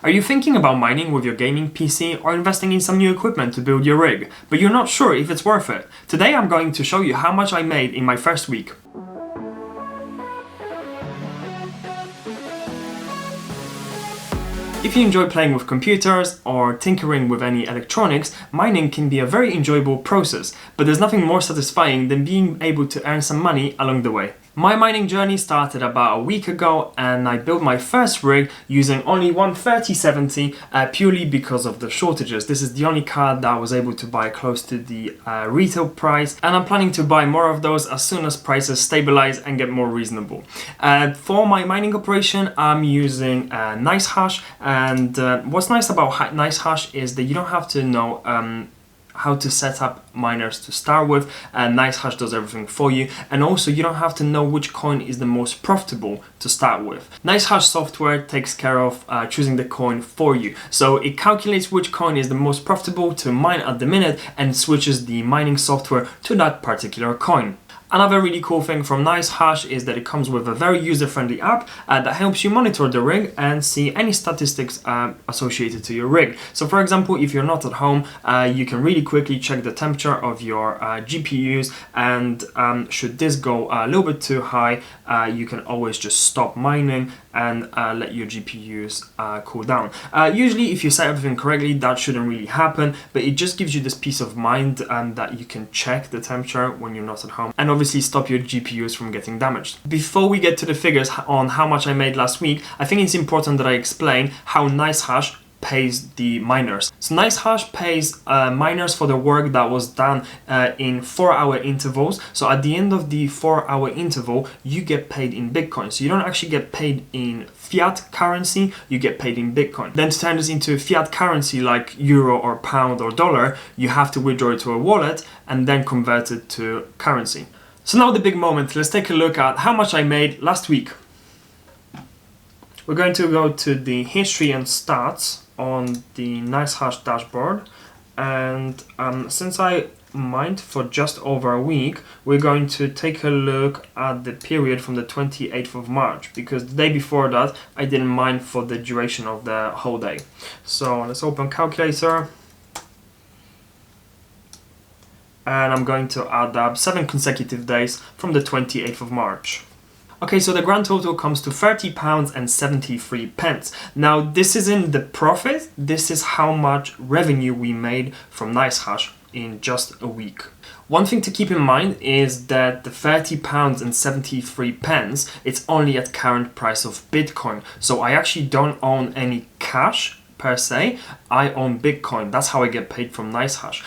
Are you thinking about mining with your gaming PC or investing in some new equipment to build your rig, but you're not sure if it's worth it? Today I'm going to show you how much I made in my first week. If you enjoy playing with computers or tinkering with any electronics, mining can be a very enjoyable process, but there's nothing more satisfying than being able to earn some money along the way. My mining journey started about a week ago and I built my first rig using only one 3070 purely because of the shortages. This is the only card that I was able to buy close to the retail price, and I'm planning to buy more of those as soon as prices stabilize and get more reasonable. For my mining operation I'm using Nicehash, and what's nice about Nicehash is that you don't have to know how to set up miners to start with. Nicehash does everything for you, and also you don't have to know which coin is the most profitable to start with. Nicehash software takes care of choosing the coin for you, so it calculates which coin is the most profitable to mine at the minute and switches the mining software to that particular coin. Another really cool thing from Nicehash is that it comes with a very user-friendly app that helps you monitor the rig and see any statistics associated to your rig. So for example, if you're not at home, you can really quickly check the temperature of your GPUs, and should this go a little bit too high, you can always just stop mining and let your GPUs cool down. Usually if you set everything correctly, that shouldn't really happen, but it just gives you this peace of mind that you can check the temperature when you're not at home, and obviously stop your GPUs from getting damaged. Before we get to the figures on how much I made last week, I think it's important that I explain how Nicehash pays the miners. So Nicehash pays miners for the work that was done in 4-hour intervals. So at the end of the 4-hour interval, you get paid in Bitcoin. So you don't actually get paid in fiat currency, you get paid in Bitcoin. Then to turn this into fiat currency like euro or pound or dollar, you have to withdraw it to a wallet and then convert it to currency. So now the big moment, let's take a look at how much I made last week. We're going to go to the history and stats on the Nicehash dashboard, and since I mined for just over a week, we're going to take a look at the period from the 28th of March, because the day before that I didn't mine for the duration of the whole day. So let's open calculator, and I'm going to add up 7 consecutive days from the 28th of March. Okay, so the grand total comes to £30.73. Now this isn't the profit, this is how much revenue we made from Nicehash in just a week. One thing to keep in mind is that the £30.73, it's only at current price of Bitcoin. So I actually don't own any cash per se, I own Bitcoin. That's how I get paid from Nicehash.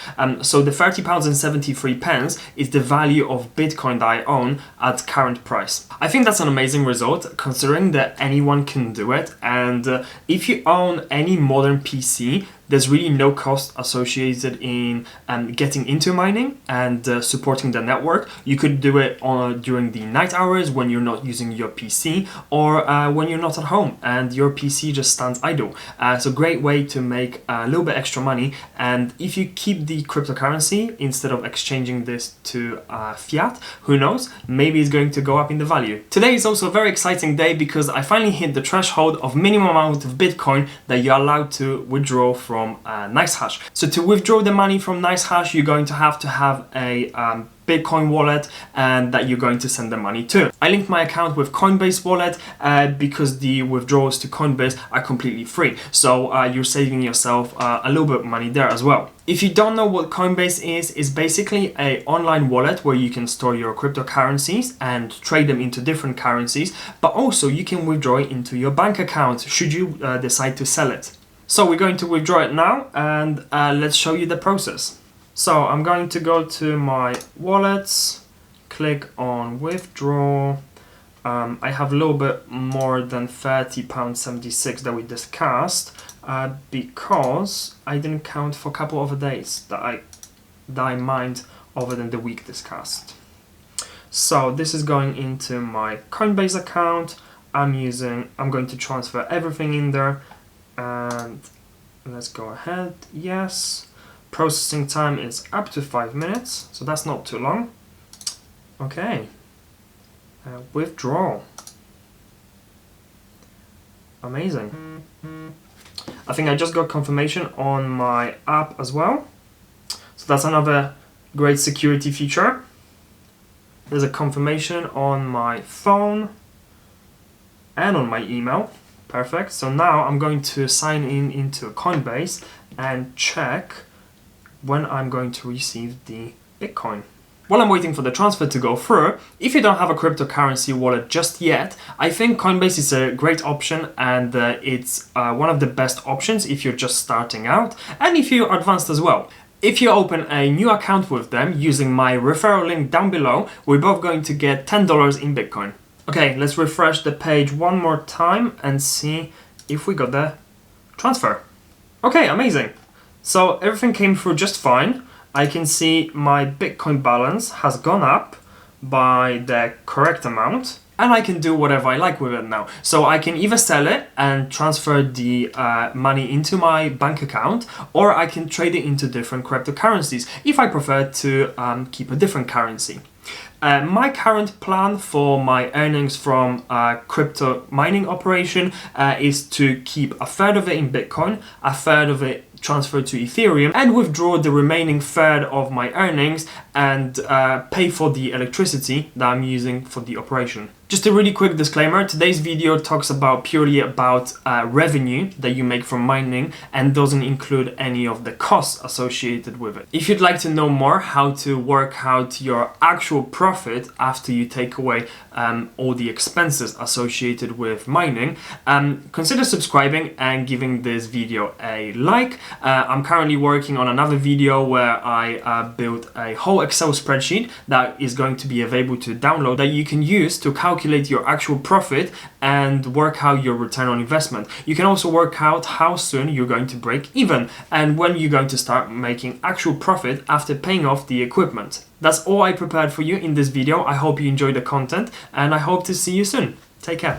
So the £30.73 is the value of Bitcoin that I own at current price. I think that's an amazing result considering that anyone can do it, and if you own any modern PC, there's really no cost associated in getting into mining and supporting the network. You could do it during the night hours when you're not using your PC, or when you're not at home and your PC just stands idle. It's a great way to make a little bit extra money, and if you keep the cryptocurrency instead of exchanging this to fiat, who knows, maybe it's going to go up in the value. Today is also a very exciting day because I finally hit the threshold of minimum amount of Bitcoin that you're allowed to withdraw from Nicehash. So to withdraw the money from Nicehash, you're going to have a Bitcoin wallet and that you're going to send the money to. I linked my account with Coinbase wallet because the withdrawals to Coinbase are completely free. So you're saving yourself a little bit of money there as well. If you don't know what Coinbase is, it's basically an online wallet where you can store your cryptocurrencies and trade them into different currencies, but also you can withdraw it into your bank account should you decide to sell it. So we're going to withdraw it now, and let's show you the process. So I'm going to go to my wallets, click on withdraw. I have a little bit more than £30.76 that we discussed because I didn't count for a couple of days that I mined over than the week discussed. So this is going into my Coinbase account. I'm going to transfer everything in there, and let's go ahead. Yes. Processing time is up to 5 minutes, so that's not too long. Okay. Withdraw. Amazing. I think I just got confirmation on my app as well. So that's another great security feature. There's a confirmation on my phone and on my email. Perfect. So now I'm going to sign in into Coinbase and check when I'm going to receive the Bitcoin. While I'm waiting for the transfer to go through, if you don't have a cryptocurrency wallet just yet, I think Coinbase is a great option, and it's one of the best options if you're just starting out and if you're advanced as well. If you open a new account with them using my referral link down below, we're both going to get $10 in Bitcoin. Okay, let's refresh the page one more time and see if we got the transfer. Okay, amazing. So everything came through just fine. I can see my Bitcoin balance has gone up by the correct amount, and I can do whatever I like with it now. So I can either sell it and transfer the money into my bank account, or I can trade it into different cryptocurrencies if I prefer to keep a different currency. My current plan for my earnings from crypto mining operation is to keep a third of it in Bitcoin, a third of it transferred to Ethereum, and withdraw the remaining third of my earnings and pay for the electricity that I'm using for the operation. Just a really quick disclaimer, today's video talks purely about revenue that you make from mining and doesn't include any of the costs associated with it. If you'd like to know more how to work out your actual profit after you take away all the expenses associated with mining, consider subscribing and giving this video a like. I'm currently working on another video where I built a whole Excel spreadsheet that is going to be available to download that you can use to calculate your actual profit and work out your return on investment. You can also work out how soon you're going to break even and when you're going to start making actual profit after paying off the equipment. That's all I prepared for you in this video. I hope you enjoyed the content and I hope to see you soon. Take care.